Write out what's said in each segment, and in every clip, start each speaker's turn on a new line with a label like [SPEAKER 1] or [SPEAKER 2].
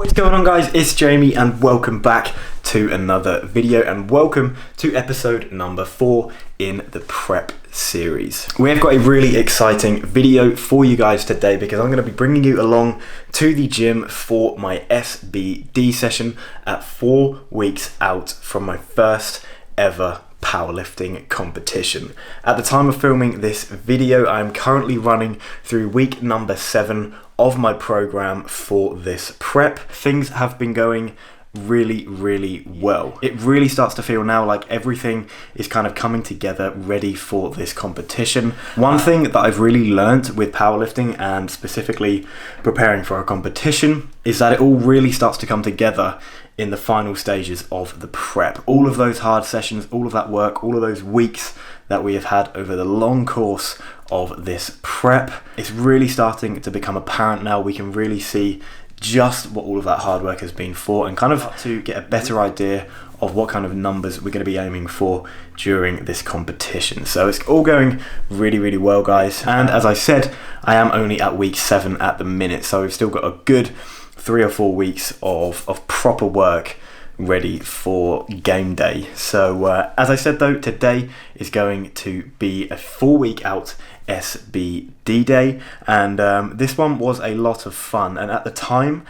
[SPEAKER 1] What is going on, guys? It's Jamie and welcome back to another video and welcome to episode number 4 in the prep series. We have got a really exciting video for you guys today because I'm going to be bringing you along to the gym for my SBD session at 4 weeks out from my first ever powerlifting competition. At the time of filming this video, I'm currently running through week number 7 of my program for this prep. Things have been going really well. It really starts to feel now like everything is kind of coming together ready for this competition. One thing that I've really learned with powerlifting and specifically preparing for a competition is that it all really starts to come together in the final stages of the prep. All of those hard sessions, all of that work, all of those weeks that we have had over the long course of this prep, it's really starting to become apparent now. We can really see just what all of that hard work has been for and kind of to get a better idea of what kind of numbers we're going to be aiming for during this competition. So it's all going really well, guys. And as I said, I am only at week 7 at the minute, so we've still got a good 3 or 4 weeks of proper work ready for game day. So as I said though, today is going to be a 4-week out SBD day, and this one was a lot of fun, and at the time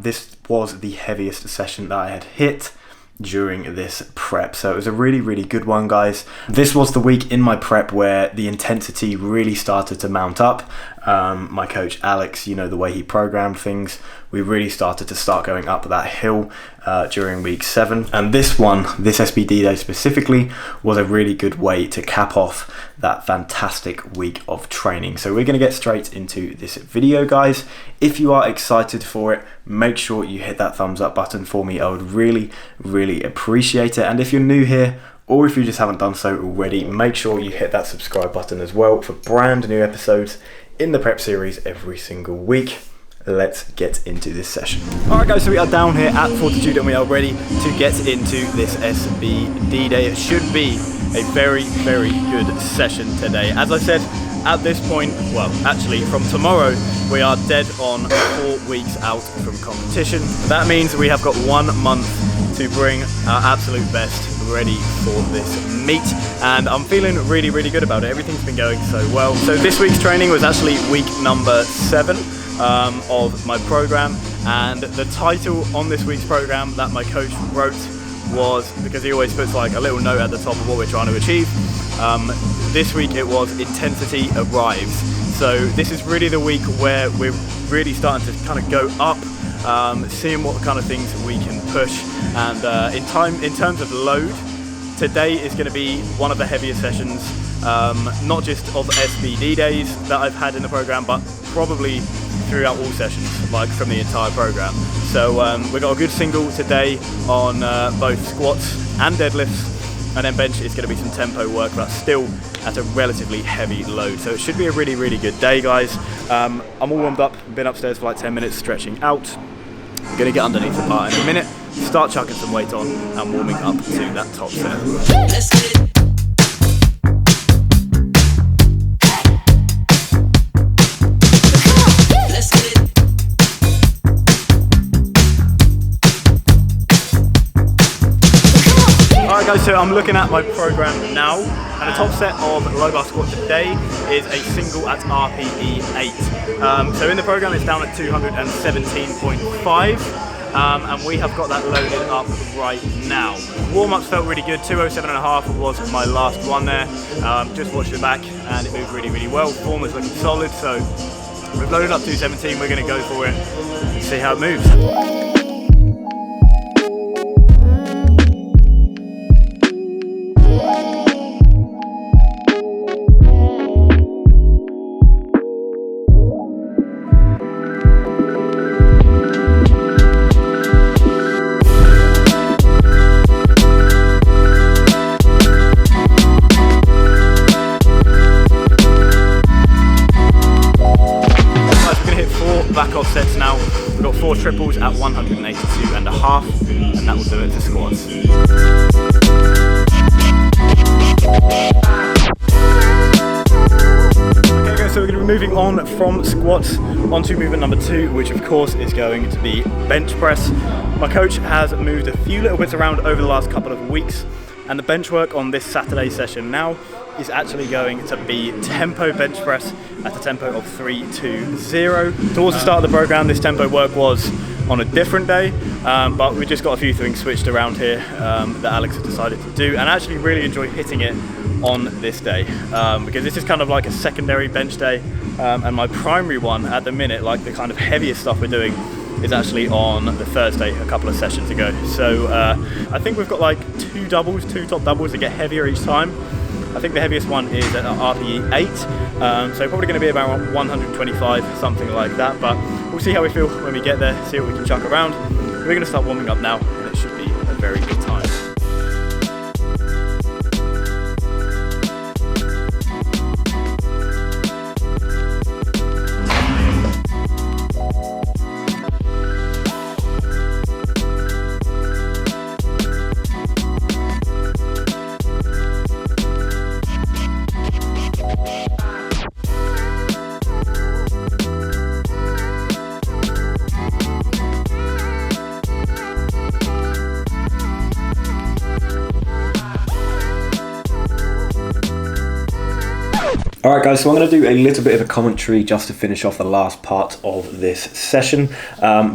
[SPEAKER 1] this was the heaviest session that I had hit during this prep, so it was a really good one, guys. This was the week in my prep where the intensity really started to mount up. My coach Alex, you know, the way he programmed things, we really started to going up that hill during week 7, and this SBD day specifically was a really good way to cap off that fantastic week of training. So we're going to get straight into this video, guys. If you are excited for it, make sure you hit that thumbs up button for me. I would really appreciate it. And if you're new here, or if you just haven't done so already, make sure you hit that subscribe button as well for brand new episodes in the prep series every single week. Let's get into this session. Alright, guys, so we are down here at Fortitude and we are ready to get into this SBD day. It should be a very good session today. As I said, at this point, well, actually from tomorrow, we are dead on 4 weeks out from competition. That means we have got 1 month to bring our absolute best ready for this meet, and I'm feeling really good about it. Everything's been going so well. So this week's training was actually week number 7 of my program, and the title on this week's program that my coach wrote was, because he always puts like a little note at the top of what we're trying to achieve, this week it was Intensity Arrives. So this is really the week where we're really starting to kind of go up, seeing what kind of things we can push, and in terms of load, today is going to be one of the heaviest sessions, not just of SBD days that I've had in the program, but probably throughout all sessions, like from the entire program. So we've got a good single today on both squats and deadlifts, and then bench is going to be some tempo work, but still at a relatively heavy load. So it should be a really good day, guys. I'm all warmed up, been upstairs for like 10 minutes stretching out. I'm going to get underneath the bar in a minute, start chucking some weight on and warming up to that top set. Let's get it. Alright, guys, so I'm looking at my program now, and the top set of low bar squat today is a single at RPE 8. So in the program it's down at 217.5. And we have got that loaded up right now. Warm-ups felt really good. 207.5 was my last one there. Just watched it back and it moved really well. Form is looking solid, so we've loaded up 217. We're going to go for it and see how it moves. Back off sets now. We've got 4 triples at 182.5, and that will do it for squats. Okay, guys, so so we're going to be moving on from squats onto movement number 2, which of course is going to be bench press. My coach has moved a few little bits around over the last couple of weeks, and the bench work on this Saturday session now is actually going to be tempo bench press at a tempo of 3-2-0. Towards the start of the program, this tempo work was on a different day, but we just got a few things switched around here that Alex has decided to do, and I actually really enjoy hitting it on this day because this is kind of like a secondary bench day, and my primary one at the minute, like the kind of heaviest stuff we're doing, is actually on the Thursday a couple of sessions ago. So I think we've got like two top doubles that get heavier each time. I think the heaviest one is at RPE 8, so probably going to be about 125, something like that, but we'll see how we feel when we get there, see what we can chuck around. We're going to start warming up now, and it should be a very good time. Alright guys, so I'm going to do a little bit of a commentary just to finish off the last part of this session.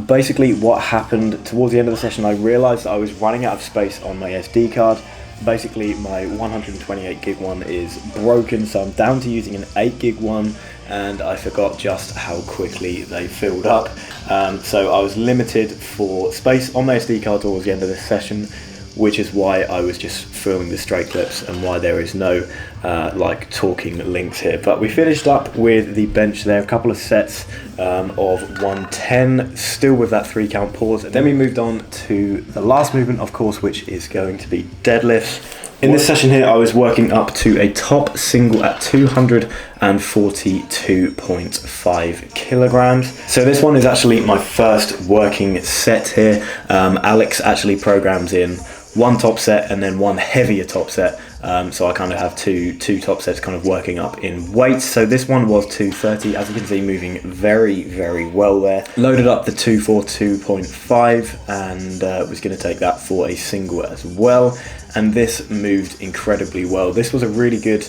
[SPEAKER 1] Basically what happened towards the end of the session, I realised I was running out of space on my SD card. Basically my 128 gig one is broken, so I'm down to using an 8 gig one, and I forgot just how quickly they filled up. So I was limited for space on my SD card towards the end of this session, which is why I was just filming the straight clips and why there is no like talking links here. But we finished up with the bench there, a couple of sets of 110, still with that 3 count pause. And then we moved on to the last movement, of course, which is going to be deadlifts. In this session here, I was working up to a top single at 242.5 kilograms. So this one is actually my first working set here. Alex actually programs in one top set and then one heavier top set. So I kind of have two top sets kind of working up in weights. So this one was 230, as you can see, moving very, very well there. Loaded up the 242.5 and was going to take that for a single as well. And this moved incredibly well. This was a really good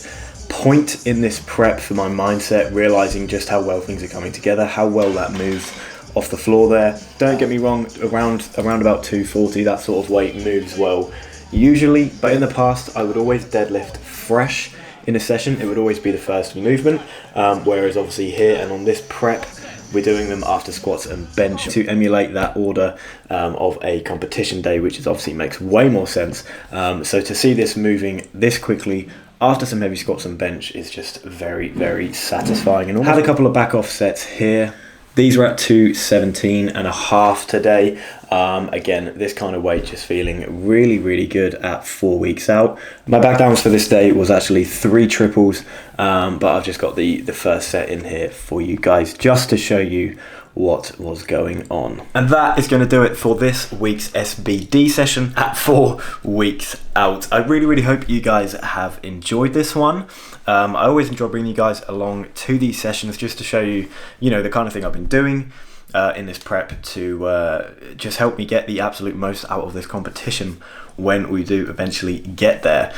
[SPEAKER 1] point in this prep for my mindset, realizing just how well things are coming together, how well that moved off the floor there. Don't get me wrong, around about 240, that sort of weight moves well usually, but in the past I would always deadlift fresh in a session. It would always be the first movement, whereas obviously here and on this prep we're doing them after squats and bench to emulate that order of a competition day, which is obviously makes way more sense. So to see this moving this quickly after some heavy squats and bench is just very, very satisfying. And I had a couple of back off sets here. These were at 217.5 today. Again, this kind of weight just feeling really, really good at 4 weeks out. My back downs for this day was actually 3 triples, but I've just got the first set in here for you guys just to show you what was going on. And that is going to do it for this week's SBD session at 4 weeks out. I really, really hope you guys have enjoyed this one. I always enjoy bringing you guys along to these sessions just to show you, the kind of thing I've been doing in this prep to just help me get the absolute most out of this competition when we do eventually get there.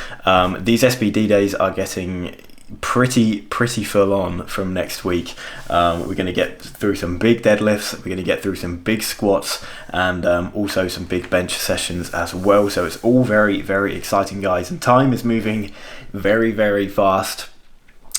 [SPEAKER 1] These SBD days are getting pretty full on from next week. We're going to get through some big deadlifts, we're going to get through some big squats, and also some big bench sessions as well. So it's all very, very exciting, guys, and time is moving very, very fast.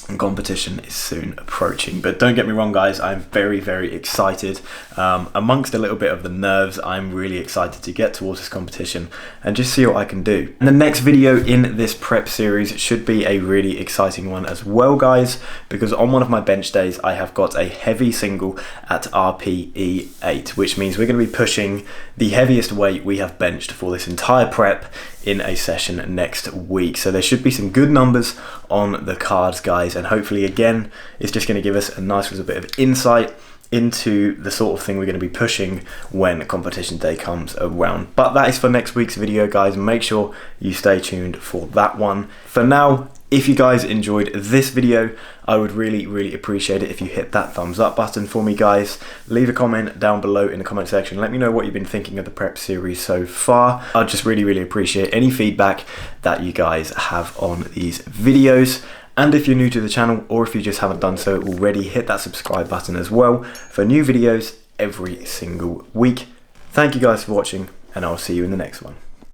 [SPEAKER 1] And competition is soon approaching. But don't get me wrong, guys, I'm very, very excited. Amongst a little bit of the nerves, I'm really excited to get towards this competition and just see what I can do. And the next video in this prep series should be a really exciting one as well, guys, because on one of my bench days, I have got a heavy single at RPE 8, which means we're going to be pushing the heaviest weight we have benched for this entire prep in a session next week. So there should be some good numbers on the cards, guys, and hopefully again it's just going to give us a nice little bit of insight into the sort of thing we're going to be pushing when competition day comes around. But that is for next week's video, guys. Make sure you stay tuned for that one. For now, If you guys enjoyed this video, I would really appreciate it if you hit that thumbs up button for me, guys. Leave a comment down below in the comment section. Let me know what you've been thinking of the prep series so far. I'd just really appreciate any feedback that you guys have on these videos. And if you're new to the channel, or if you just haven't done so already, hit that subscribe button as well for new videos every single week. Thank you guys for watching, and I'll see you in the next one.